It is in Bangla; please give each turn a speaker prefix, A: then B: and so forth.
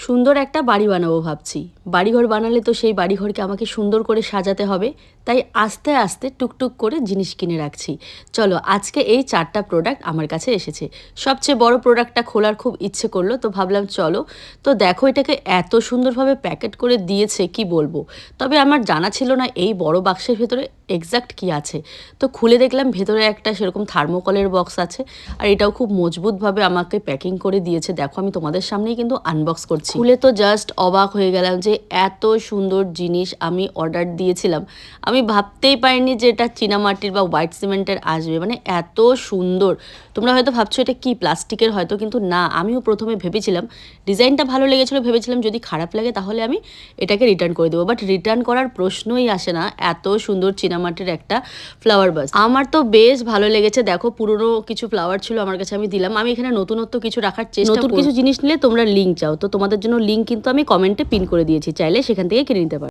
A: সুন্দর একটা বাড়ি বানাবো ভাবছি। বাড়িঘর বানালে তো সেই বাড়িঘরকে আমাকে সুন্দর করে সাজাতে হবে, তাই আস্তে আস্তে টুকটুক করে জিনিস কিনে রাখছি। চলো আজকে এই 4টা প্রোডাক্ট আমার কাছে এসেছে। সবচেয়ে বড় প্রোডাক্টটা খোলার খুব ইচ্ছে করলো, তো ভাবলাম চলো। তো দেখো এটাকে এত সুন্দরভাবে প্যাকেট করে দিয়েছে কি বলবো। তবে আমার জানা ছিল না এই বড় বাক্সের ভেতরে এক্স্যাক্ট কি আছে। তো খুলে দেখলাম ভেতরে একটা সেরকম থার্মোকলের বক্স আছে, আর এটাও খুব মজবুতভাবে আমাকে প্যাকিং করে দিয়েছে। দেখো আমি তোমাদের সামনেই কিন্তু আনবক্স করছি। খুলে তো জাস্ট অবাক হয়ে গেলাম যে এত সুন্দর জিনিস আমি অর্ডার দিয়েছিলাম। আমি ভাবতেই পারিনি যে এটা চীনামাটির বা হোয়াইট সিমেন্টের আসবে, মানে এত সুন্দর। তোমরা হয়তো ভাবছো এটা কি প্লাস্টিকের, হয়তো, কিন্তু না। আমিও প্রথমে ভেবেছিলাম, ডিজাইনটা ভালো লেগেছিলো, ভেবেছিলাম যদি খারাপ লাগে তাহলে আমি এটাকে রিটার্ন করে দেবো, বাট রিটার্ন করার প্রশ্নই আসে না। এত সুন্দর চীনামাটির একটা ফ্লাওয়ার বাস আমার তো বেশ ভালো লেগেছে। দেখো পুরনো কিছু ফ্লাওয়ার ছিল আমার কাছে, আমি দিলাম। আমি এখানে নতুনত্ব কিছু রাখার চেষ্টা, নতুন কিছু জিনিস নিলে তোমরা লিঙ্ক চাও, তো তোমাদের জন্য লিঙ্ক কিন্তু আমি কমেন্টে পিন করে দিয়েছি, চাইলে সেখান থেকে কিনে নিতে পারো।